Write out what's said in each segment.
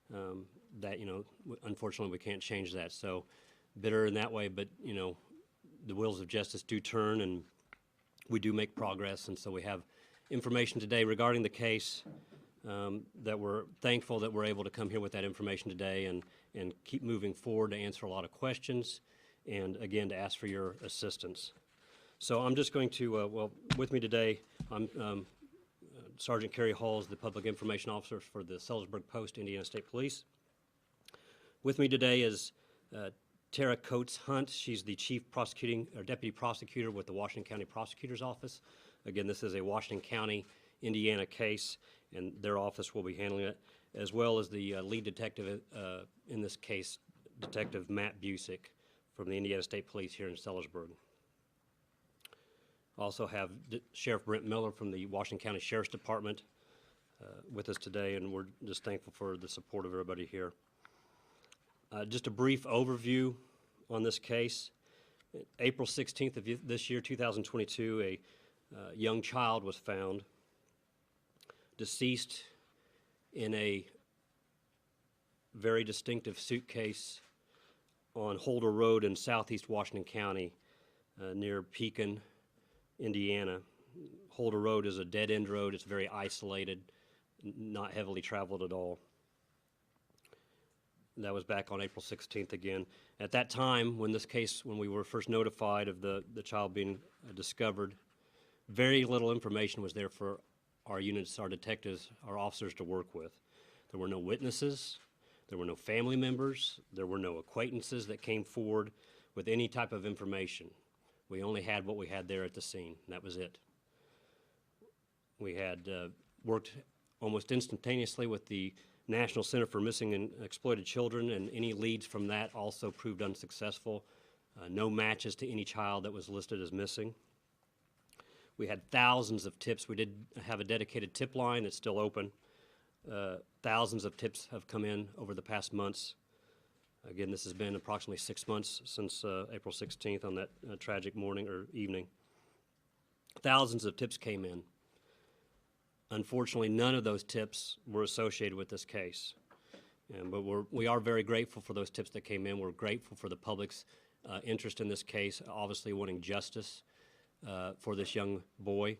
that, unfortunately we can't change that. So bitter in that way, but, the wheels of justice do turn, and we do make progress. And so we have information today regarding the case that we're thankful that we're able to come here with that information today and keep moving forward to answer a lot of questions and, again, to ask for your assistance. So I'm just going to, with me today, I'm Sergeant Kerry Halls, the Public Information Officer for the Sellersburg Post, Indiana State Police. With me today is Tara Coates Hunt. She's the Chief Prosecuting or Deputy Prosecutor with the Washington County Prosecutor's Office. Again, this is a Washington County, Indiana case, and their office will be handling it, as well as the lead detective in this case, Detective Matt Busick from the Indiana State Police here in Sellersburg. Also have Sheriff Brent Miller from the Washington County Sheriff's Department with us today, and we're just thankful for the support of everybody here. Just a brief overview on this case. April 16th of this year, 2022, a young child was found deceased in a very distinctive suitcase on Holder Road in southeast Washington County near Pekin, Indiana. Holder Road is a dead-end road. It's very isolated, not heavily traveled at all. That was back on April 16th again. At that time, when we were first notified of the child being discovered, very little information was there for our units, our detectives, our officers to work with. There were no witnesses, there were no family members, there were no acquaintances that came forward with any type of information. We only had what we had there at the scene, and that was it. We had worked almost instantaneously with the National Center for Missing and Exploited Children, and any leads from that also proved unsuccessful. No matches to any child that was listed as missing. We had thousands of tips. We did have a dedicated tip line that's still open. Thousands of tips have come in over the past months. Again, this has been approximately 6 months since April 16th on that tragic morning or evening. Thousands of tips came in. Unfortunately, none of those tips were associated with this case. But we are very grateful for those tips that came in. We're grateful for the public's interest in this case, obviously wanting justice for this young boy.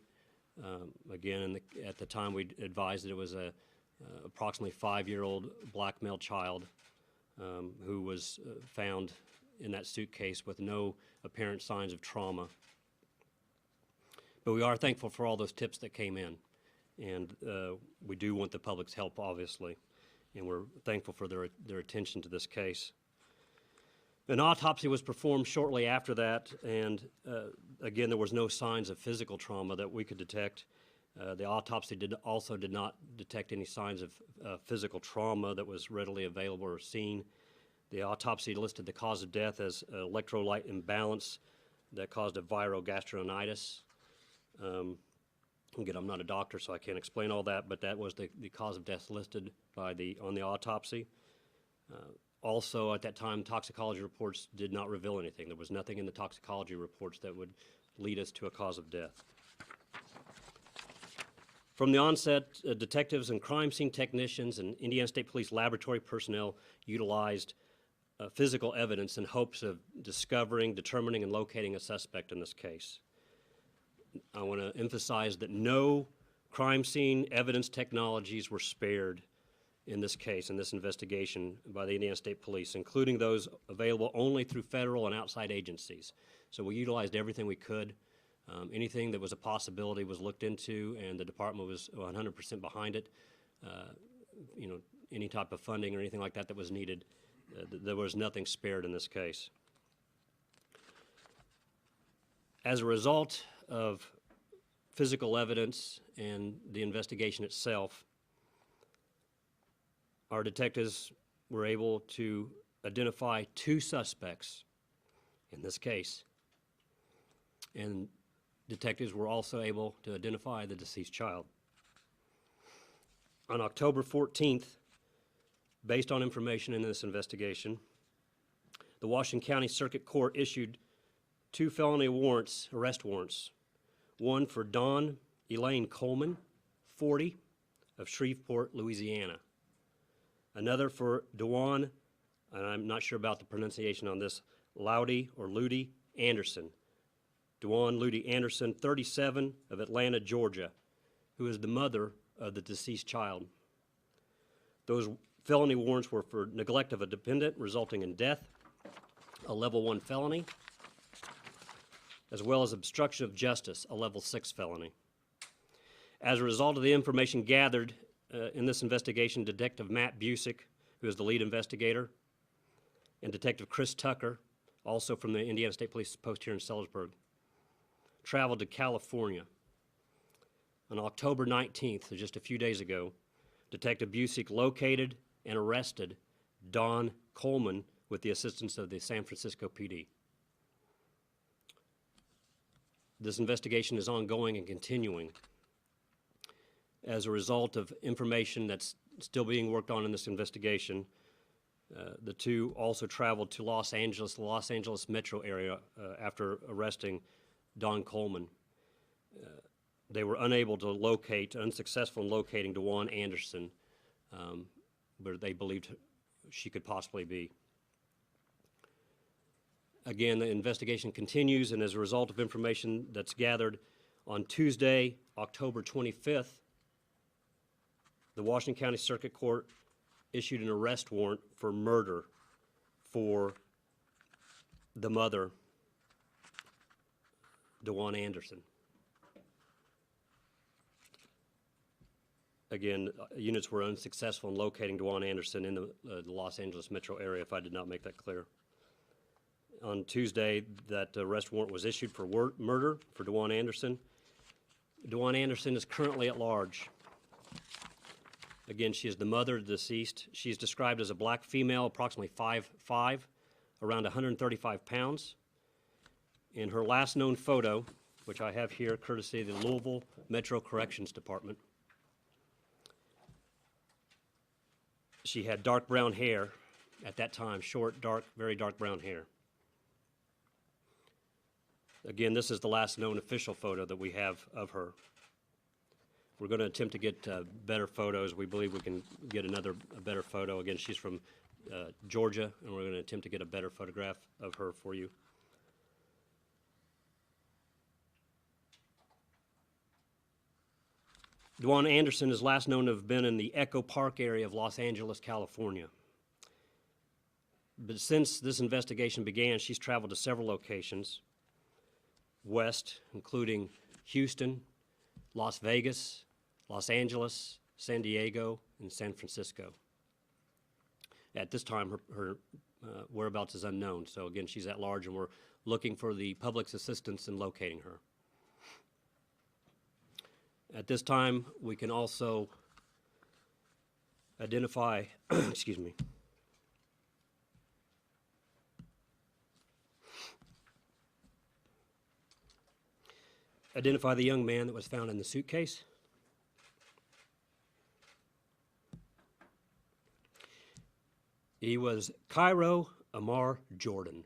Again, at the time, we advised that it was a approximately 5-year-old black male child who was found in that suitcase with no apparent signs of trauma. But we are thankful for all those tips that came in, and we do want the public's help, obviously, and we're thankful for their attention to this case. An autopsy was performed shortly after that, and again, there was no signs of physical trauma that we could detect. The autopsy also did not detect any signs of physical trauma that was readily available or seen. The autopsy listed the cause of death as electrolyte imbalance that caused a viral gastronitis. Again, I'm not a doctor, so I can't explain all that, but that was the cause of death listed on the autopsy. Also, at that time, toxicology reports did not reveal anything. There was nothing in the toxicology reports that would lead us to a cause of death. From the onset, detectives and crime scene technicians and Indiana State Police laboratory personnel utilized physical evidence in hopes of discovering, determining, and locating a suspect in this case. I want to emphasize that no crime scene evidence technologies were spared in this case, in this investigation by the Indiana State Police, including those available only through federal and outside agencies. So we utilized everything we could. Anything that was a possibility was looked into, and the department was 100% behind it. Any type of funding or anything like that that was needed, there was nothing spared in this case. As a result of physical evidence and the investigation itself, our detectives were able to identify 2 suspects in this case, and detectives were also able to identify the deceased child. On October 14th, based on information in this investigation, the Washington County Circuit Court issued 2 felony arrest warrants, one for Dawn Elaine Coleman, 40, of Shreveport, Louisiana. Another for Dewan, and I'm not sure about the pronunciation on this, Ludi Anderson. Dewan Ludi Anderson, 37, of Atlanta, Georgia, who is the mother of the deceased child. Those felony warrants were for neglect of a dependent resulting in death, a level 1 felony, as well as obstruction of justice, a level 6 felony. As a result of the information gathered in this investigation, Detective Matt Busick, who is the lead investigator, and Detective Chris Tucker, also from the Indiana State Police Post here in Sellersburg, traveled to California. On October 19th, so just a few days ago, Detective Busick located and arrested Don Coleman with the assistance of the San Francisco PD. This investigation is ongoing and continuing. As a result of information that's still being worked on in this investigation, the two also traveled to Los Angeles, the Los Angeles metro area after arresting Don Coleman. They were unsuccessful in locating Dewan Anderson, where they believed she could possibly be. Again, the investigation continues, and as a result of information that's gathered on Tuesday, October 25th, the Washington County Circuit Court issued an arrest warrant for murder for the mother, Dewan Anderson. Again, units were unsuccessful in locating Dewan Anderson in the Los Angeles metro area, if I did not make that clear. On Tuesday, that arrest warrant was issued for murder for Dewan Anderson. Dewan Anderson is currently at large. Again, she is the mother of the deceased. She is described as a black female, approximately 5'5", around 135 pounds. In her last known photo, which I have here courtesy of the Louisville Metro Corrections Department, she had dark brown hair at that time, short, dark, very dark brown hair. Again, this is the last known official photo that we have of her. We're going to attempt to get better photos. We believe we can get a better photo. Again, she's from Georgia, and we're going to attempt to get a better photograph of her for you. Dewan Anderson is last known to have been in the Echo Park area of Los Angeles, California. But since this investigation began, she's traveled to several locations west, including Houston, Las Vegas, Los Angeles, San Diego, and San Francisco. At this time, her whereabouts is unknown. So again, she's at large, and we're looking for the public's assistance in locating her. At this time, we can also identify, excuse me, identify the young man that was found in the suitcase. He was Cairo Amar Jordan.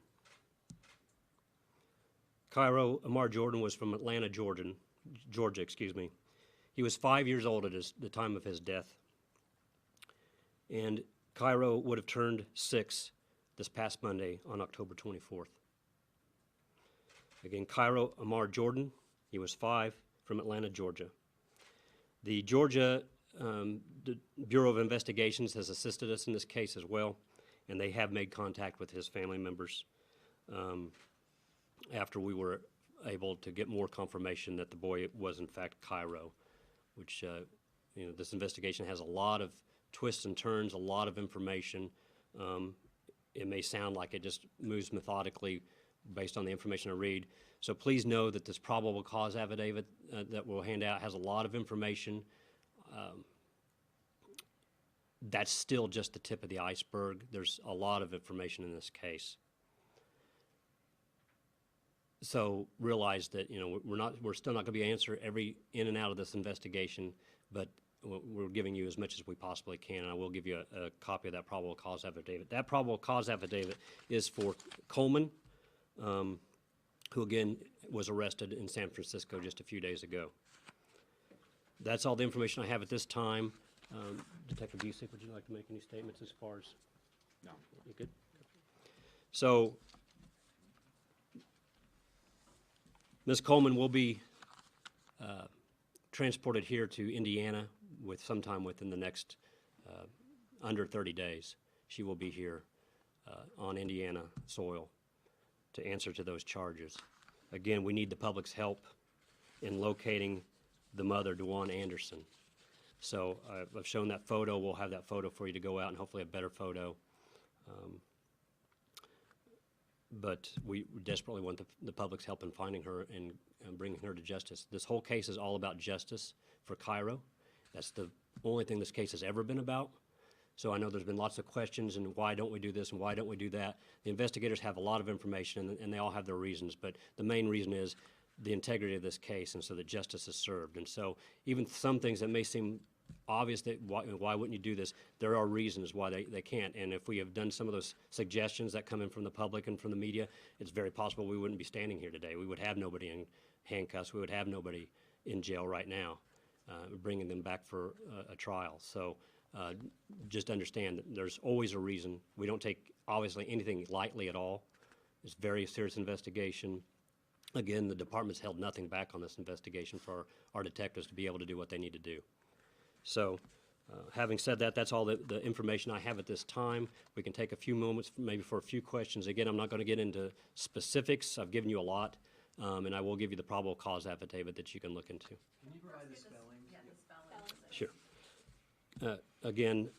Cairo Amar Jordan was from Atlanta, Georgia. He was 5 years old at the time of his death. And Cairo would have turned 6 this past Monday on October 24th. Again, Cairo Amar Jordan, he was 5, from Atlanta, Georgia. The Georgia Bureau of Investigations has assisted us in this case as well, and they have made contact with his family members after we were able to get more confirmation that the boy was in fact Cairo, which this investigation has a lot of twists and turns, a lot of information. It may sound like it just moves methodically based on the information I read. So please know that this probable cause affidavit that we'll hand out has a lot of information. That's still just the tip of the iceberg. There's a lot of information in this case. So realize that we're still not going to be able to answer every in and out of this investigation, but we're giving you as much as we possibly can, and I will give you a copy of that probable cause affidavit. That probable cause affidavit is for Coleman, who again was arrested in San Francisco just a few days ago. That's all the information I have at this time. Detective Busick, would you like to make any statements as far as? No. You good? So, Ms. Coleman will be transported here to Indiana sometime within the next under 30 days. She will be here on Indiana soil to answer to those charges. Again, we need the public's help in locating the mother, DeJuan Anderson. So I've shown that photo. We'll have that photo for you to go out and hopefully a better photo. But we desperately want the public's help in finding her and bringing her to justice. This whole case is all about justice for Cairo. That's the only thing this case has ever been about. So I know there's been lots of questions and why don't we do this and why don't we do that. The investigators have a lot of information and they all have their reasons, but the main reason is the integrity of this case and so that justice is served. And so even some things that may seem obvious that why wouldn't you do this, there are reasons why they can't. And if we have done some of those suggestions that come in from the public and from the media, it's very possible we wouldn't be standing here today. We would have nobody in handcuffs. We would have nobody in jail right now, bringing them back for a trial. So just understand that there's always a reason. We don't take, obviously, anything lightly at all. It's a very serious investigation. Again, the department's held nothing back on this investigation for our detectives to be able to do what they need to do. So, having said that, that's all the information I have at this time. We can take a few moments maybe for a few questions. Again, I'm not going to get into specifics. I've given you a lot, and I will give you the probable cause affidavit that you can look into. Can you provide the spelling? Yeah, the spelling. Sure. Again,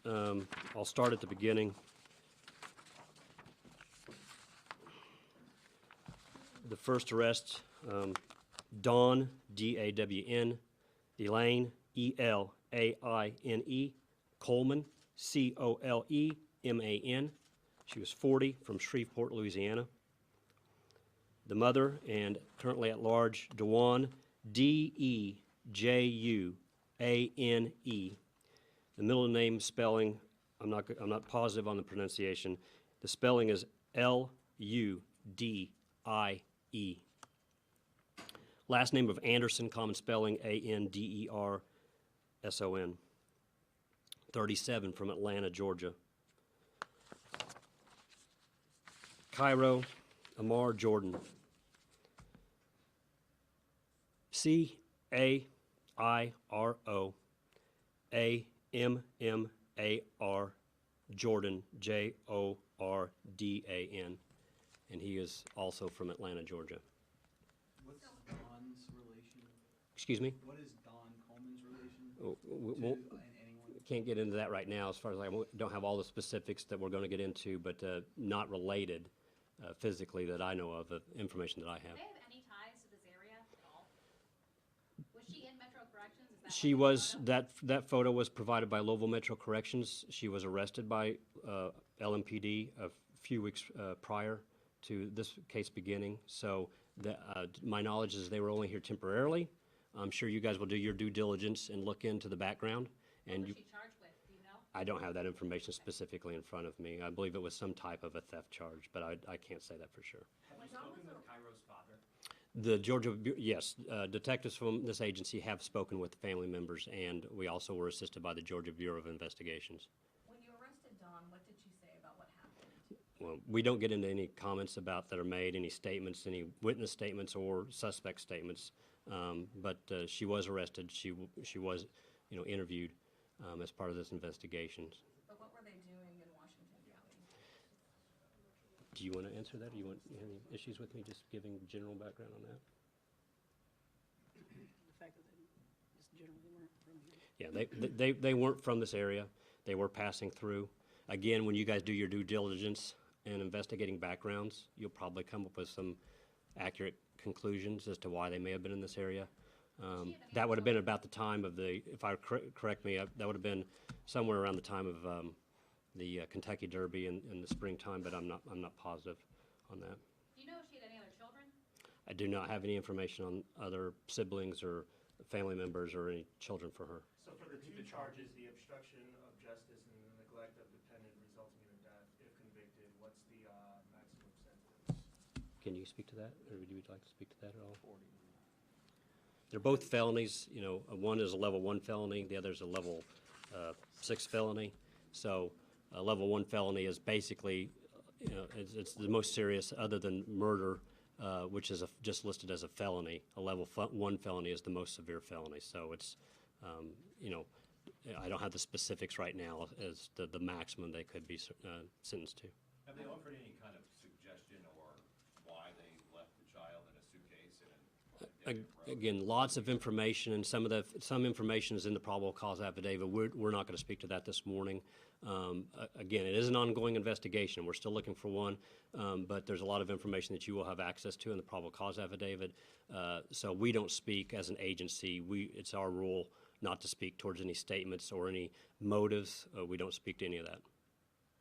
I'll start at the beginning. The first arrest, Dawn, D-A-W-N, Elaine, E-L-A-I-N-E, Coleman, C-O-L-E-M-A-N. She was 40, from Shreveport, Louisiana. The mother and currently at large, DeJuan, D-E-J-U-A-N-E. The middle name spelling, I'm not positive on the pronunciation. The spelling is L-U-D-I-E. Last name of Anderson, common spelling A-N-D-E-R-S-O-N. 37, from Atlanta, Georgia. Cairo, Amar Jordan. C-A-I-R-O-A-M-M-A-R Jordan, J-O-R-D-A-N. And he is also from Atlanta, Georgia. What's Don's relation? Excuse me? What is Don Coleman's relation We to anyone? can't get into that right now as far as I don't have all the specifics that we're going to get into, but not related physically that I know of information that I have. Do they have any ties to this area at all? Was she in Metro Corrections? Is that She what was, the that photo was provided by Louisville Metro Corrections. She was arrested by LMPD a few weeks prior to this case beginning. So my knowledge is they were only here temporarily. I'm sure you guys will do your due diligence and look into the background. What And was she charged with? Do you know? I don't have that information specifically in front of me. I believe it was some type of a theft charge, but I can't say that for sure. Have you spoken with Cairo's father? The Georgia, yes, detectives from this agency have spoken with family members, and we also were assisted by the Georgia Bureau of Investigations. When you arrested Dawn, what did she say about what happened? Well, we don't get into any comments about that are made, any statements, any witness statements or suspect statements. But she was arrested. She was, interviewed as part of this investigation. But what were they doing in Washington County? Do you want to answer that? Do you have any issues with me just giving general background on that? The fact that they just generally weren't from here. Yeah, they weren't from this area. They were passing through. Again, when you guys do your due diligence and investigating backgrounds, you'll probably come up with some accurate conclusions as to why they may have been in this area. That would have been about the time of if I correct me, that would have been somewhere around the time of the Kentucky Derby in the springtime, but I'm not positive on that. Do you know if she had any other children? I do not have any information on other siblings or family members or any children for her. So for the two charges, the obstruction of justice and the neglect of dependent resulting in a death, if convicted, what's the maximum sentence? Can you speak to that, or would you like to speak to that at all? 40. They're both felonies. One is a level 1 felony, the other is a level sixth felony. So a level 1 felony is basically, it's the most serious other than murder, which is just listed as a felony. A level 1 felony is the most severe felony. So it's, I don't have the specifics right now as the maximum they could be sentenced to. Have they offered any kind of suggestion or why they left the child in a suitcase in a dead road? Again, lots of information, and some information is in the probable cause affidavit. We're not going to speak to that this morning. Again, it is an ongoing investigation. We're still looking for one, but there's a lot of information that you will have access to in the probable cause affidavit. So we don't speak as an agency. It's our rule not to speak towards any statements or any motives. We don't speak to any of that.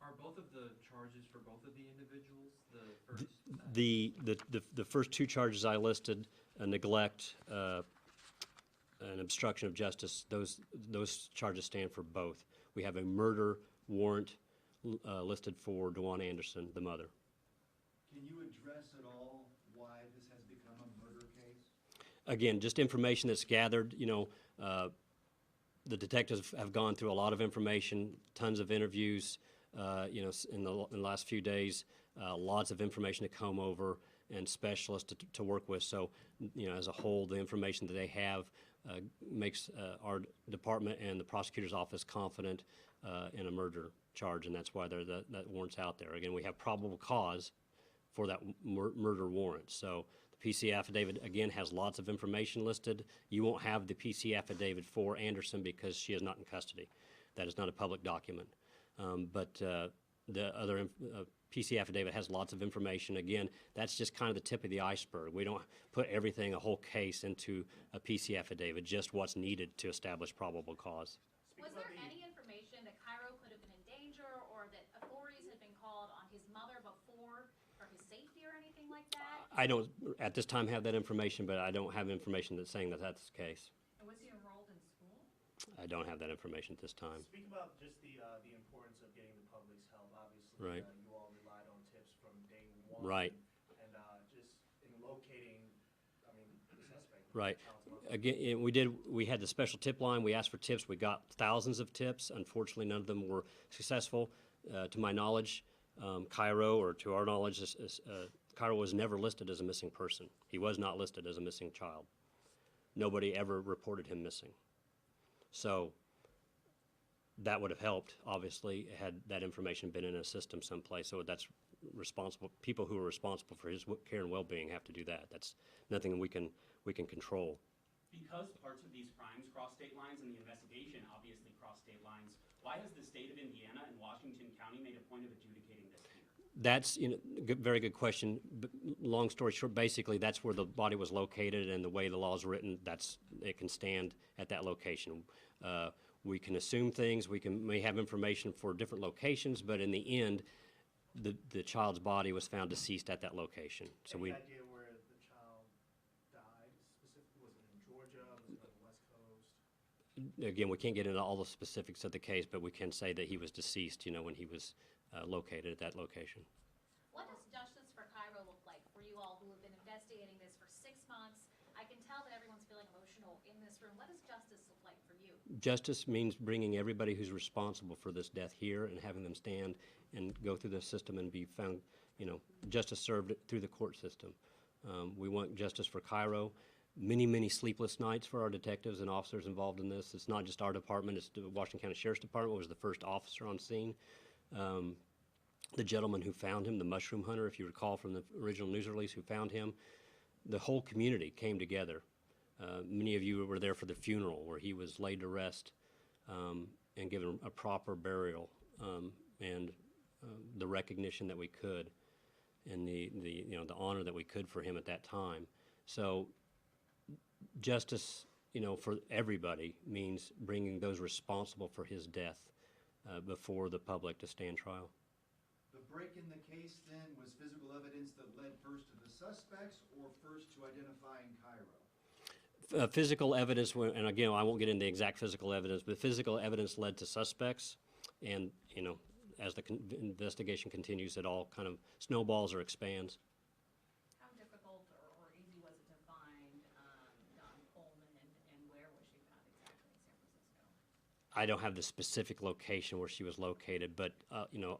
Are both of the charges for both of the individuals, the first? The first 2 charges I listed, neglect and obstruction of justice, those charges stand for both. We have a murder warrant listed for DeJuan Anderson, the mother. Can you address at all why this has become a murder case? Again, just information that's gathered. The detectives have gone through a lot of information, tons of interviews, in the last few days, lots of information to comb over and specialists to work with. So, as a whole, the information that they have makes our department and the prosecutor's office confident in a murder charge, and that's why that warrant's out there. Again, we have probable cause for that murder warrant. So the PC affidavit, again, has lots of information listed. You won't have the PC affidavit for Anderson because she is not in custody. That is not a public document. But the other PC affidavit has lots of information. Again, that's just kind of the tip of the iceberg. We don't put everything, a whole case, into a PC affidavit, just what's needed to establish probable cause. Was there any information that Cairo could have been in danger or that authorities had been called on his mother before for his safety or anything like that? I don't, at this time, have that information, but I don't have information that's saying that that's the case. And was he enrolled in school? I don't have that information at this time. Speak about just the importance of getting the public's help. Obviously, Right. You all relied on tips from day one. Right. And just in locating, the suspect. Right. the child's mother. Again, we had the special tip line. We asked for tips. We got thousands of tips. Unfortunately, none of them were successful. To my knowledge, Cairo, or to our knowledge, Cairo was never listed as a missing person. He was not listed as a missing child. Nobody ever reported him missing. So that would have helped, obviously, had that information been in a system someplace. So that's responsible. People who are responsible for his care and well-being have to do that. That's nothing we can control. Because parts of these crimes cross state lines and the investigation obviously cross state lines, why has the state of Indiana and Washington County made a point of adjudicating this here? That's, very good question. Long story short, basically, that's where the body was located, and the way the law is written, it can stand at that location. We can assume things, may have information for different locations, but in the end, the child's body was found deceased at that location. So Any idea where the child died specifically? Was it in Georgia? Was it on the West Coast? Again, we can't get into all the specifics of the case, but we can say that he was deceased, when he was located at that location. What does justice for Cairo look like for you all who have been investigating this for 6 months? I can tell that everyone's feeling emotional in this room. What does justice look like for you? Justice means bringing everybody who's responsible for this death here and having them stand and go through the system and be found, justice served through the court system. We want justice for Cairo. Many, many sleepless nights for our detectives and officers involved in this. It's not just our department, it's the Washington County Sheriff's Department was the first officer on scene. The gentleman who found him, the mushroom hunter, if you recall from the original news release, who found him, the whole community came together. Many of you were there for the funeral where he was laid to rest and given a proper burial and the recognition that we could and the honor that we could for him at that time. So justice, for everybody means bringing those responsible for his death before the public to stand trial. The break in the case then was physical evidence that led first to the suspects or first to identifying Cairo? Physical evidence, and again, I won't get into exact physical evidence, but physical evidence led to suspects, and, as the investigation continues, it all kind of snowballs or expands. How difficult or easy was it to find Dawn Coleman, and where was she found exactly in San Francisco? I don't have the specific location where she was located, but, you know,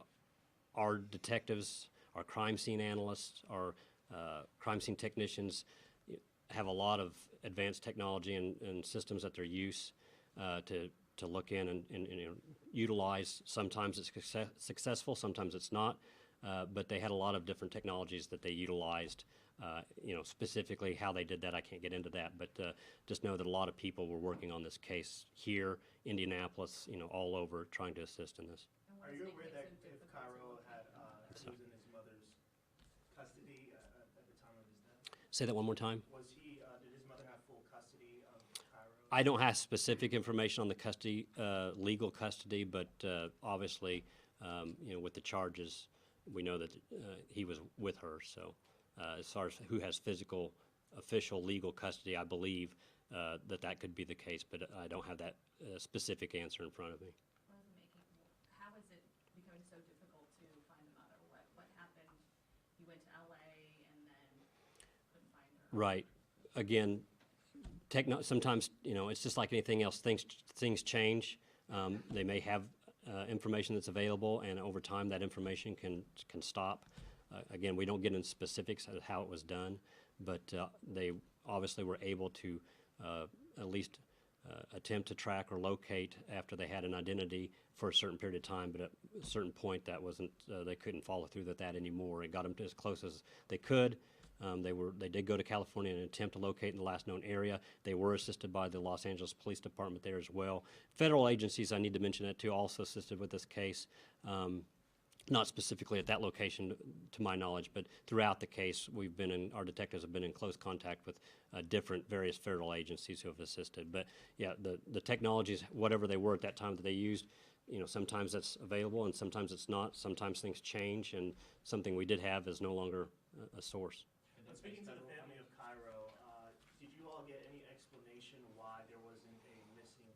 our detectives, our crime scene analysts, our crime scene technicians have a lot of advanced technology and systems at their use to look in and you know, utilize. Sometimes it's successful, sometimes it's not, but they had a lot of different technologies that they utilized. You know, specifically how they did that, I can't get into that, but just know that a lot of people were working on this case here, Indianapolis, you know, all over, trying to assist in this. And what Are does you make aware it that so if difficult Cairo to had, locate? was in his mother's custody at the time of his death? Say that one more time. Was he, did his mother have full custody of Cairo? I don't have specific information on the custody, legal custody, but obviously, you know, with the charges, we know that he was with her. So, as far as who has physical, official, legal custody, I believe that could be the case, but I don't have that specific answer in front of me. How is it becoming so difficult to find the mother? What happened? You went to LA and then couldn't find her? Right. Again, sometimes, you know, it's just like anything else. Things change. They may have information that's available, and over time, that information can stop. Again, we don't get into specifics of how it was done, but they obviously were able to at least attempt to track or locate after they had an identity for a certain period of time. But at a certain point, that wasn't. They couldn't follow through with that anymore. It got them as close as they could. They did go to California and attempt to locate in the last known area. They were assisted by the Los Angeles Police Department there as well. Federal agencies, I need to mention that too, also assisted with this case. Not specifically at that location, to my knowledge, but throughout the case, our detectives have been in close contact with various federal agencies who have assisted. But yeah, the technologies, whatever they were at that time that they used, you know, sometimes that's available and sometimes it's not. Sometimes things change, and something we did have is no longer a source. Speaking to the family of Cairo, did you all get any explanation why there wasn't a missing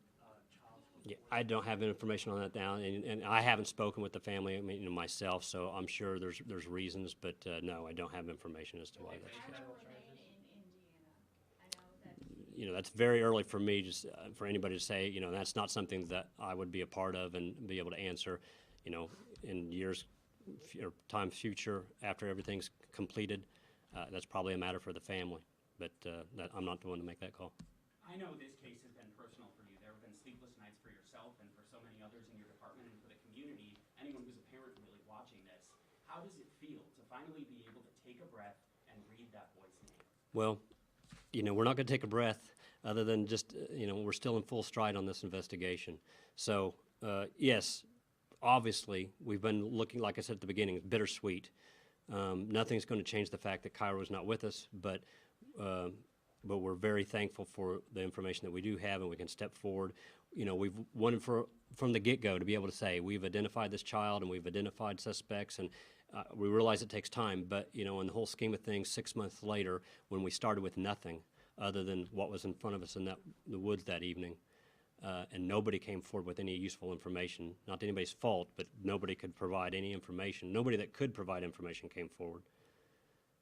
child? Yeah, I don't have information on that now, and I haven't spoken with the family, I mean, you know, myself, so I'm sure there's reasons, but no, I don't have information as to why that's. Cairo remain in Indiana. I know that. You know, that's very early for me, just for anybody to say, you know, that's not something that I would be a part of and be able to answer, you know, in years or time future after everything's completed. That's probably a matter for the family, but I'm not the one to make that call. I know this case has been personal for you. There have been sleepless nights for yourself and for so many others in your department and for the community, anyone who's a parent really watching this. How does it feel to finally be able to take a breath and read that boy's name? Well, you know, we're not going to take a breath other than just, you know, we're still in full stride on this investigation. So, yes, obviously, we've been looking, like I said at the beginning, bittersweet. Nothing's going to change the fact that Cairo is not with us, but we're very thankful for the information that we do have, and we can step forward. You know, we've wanted from the get-go to be able to say we've identified this child and we've identified suspects, and we realize it takes time, but, you know, in the whole scheme of things, 6 months later, when we started with nothing other than what was in front of us in the woods that evening, and nobody came forward with any useful information. Not anybody's fault, but nobody could provide any information. Nobody that could provide information came forward.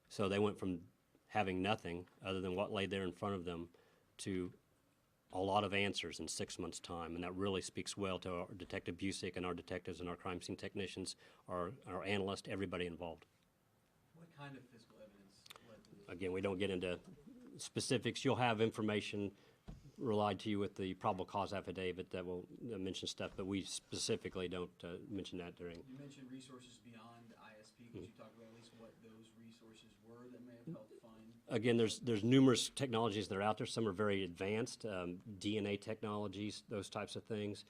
So they went from having nothing other than what lay there in front of them to a lot of answers in 6 months' time, and that really speaks well to our Detective Busick and our detectives and our crime scene technicians, our analysts, everybody involved. What kind of physical evidence led to this? Again, we don't get into specifics. You'll have information relied to you with the probable cause affidavit that will mention stuff, but we specifically don't mention that during. You mentioned resources beyond ISP. Could you talk about at least what those resources were that may have helped find? Again, there's numerous technologies that are out there. Some are very advanced, DNA technologies, those types of things.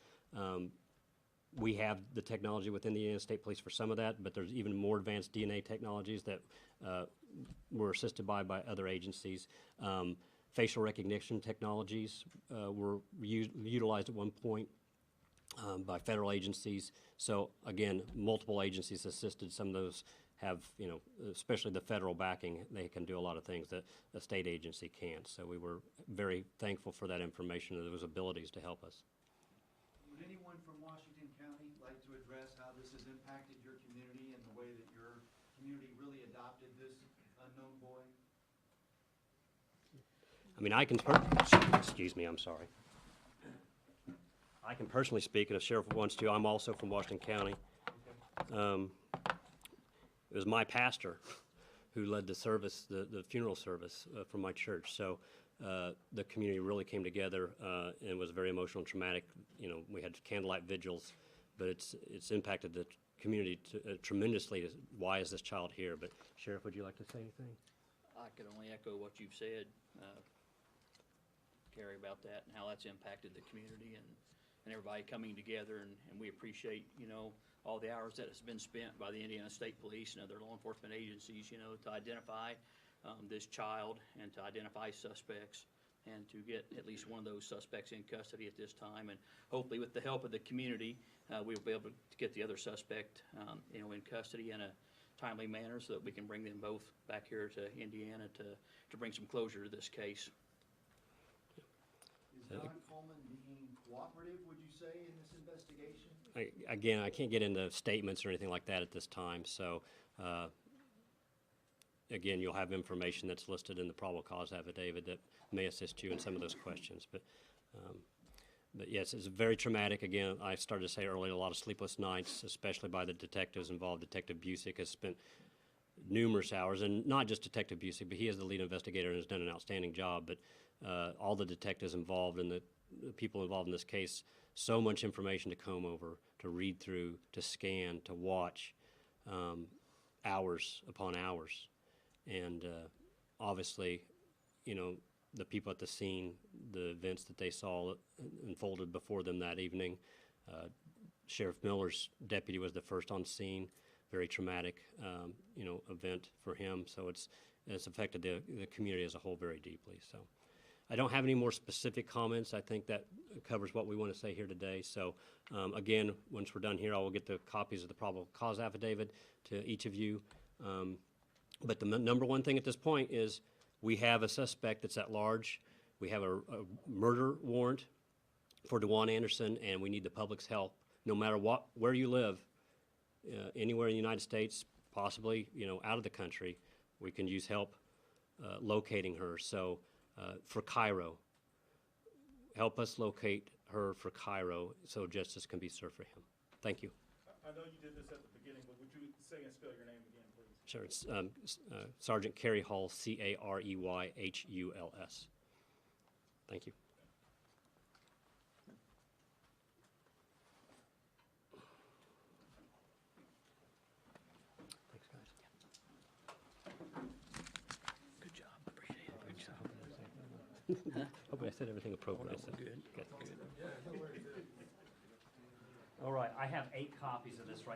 We have the technology within the United States Police for some of that, but there's even more advanced DNA technologies that were assisted by other agencies. Facial recognition technologies were utilized at one point by federal agencies. So again, multiple agencies assisted. Some of those have, you know, especially the federal backing, they can do a lot of things that a state agency can't. So we were very thankful for that information and those abilities to help us. Would anyone from Washington County like to address how this has impacted your community and the way that your community really adopted this unknown boy? I mean, excuse me, I'm sorry. I can personally speak, and if Sheriff wants to, I'm also from Washington County. It was my pastor who led the service, the funeral service from my church. So the community really came together and was very emotional and traumatic. You know, we had candlelight vigils, but it's impacted the community tremendously. Why is this child here? But Sheriff, would you like to say anything? I could only echo what you've said, Gary, about that and how that's impacted the community and everybody coming together. And we appreciate, you know, all the hours that has been spent by the Indiana State Police and other law enforcement agencies, you know, to identify this child and to identify suspects and to get at least one of those suspects in custody at this time. And hopefully with the help of the community, we'll be able to get the other suspect, you know, in custody in a timely manner so that we can bring them both back here to Indiana to bring some closure to this case. Is Don Coleman being cooperative, would you say, in this investigation? Again, I can't get into statements or anything like that at this time. So again, you'll have information that's listed in the probable cause affidavit that may assist you in some of those questions. But yes, it's very traumatic. Again, I started to say earlier, a lot of sleepless nights, especially by the detectives involved. Detective Busick has spent numerous hours, and not just Detective Busick, but he is the lead investigator and has done an outstanding job. But all the detectives involved and the people involved in this case, so much information to comb over, to read through, to scan, to watch, hours upon hours. And obviously, you know, the people at the scene, the events that they saw unfolded before them that evening. Sheriff Miller's deputy was the first on scene. Very traumatic, you know, event for him. So it's affected the community as a whole very deeply. So I don't have any more specific comments. I think that covers what we want to say here today. So again, once we're done here, I will get the copies of the probable cause affidavit to each of you. But the number one thing at this point is we have a suspect that's at large. We have a murder warrant for DeJuan Anderson, and we need the public's help. No matter where you live, anywhere in the United States, possibly, you know, out of the country, we can use help locating her. So for Cairo, help us locate her for Cairo so justice can be served for him. Thank you. I know you did this at the beginning, but would you say and spell your name again, please? Sure, it's Sergeant Carey Hull, Careyhuls. Thank you. Thanks, guys. Good job, appreciate it. Good job. Hope I said everything appropriately. Good, good. All right, I have 8 copies of this right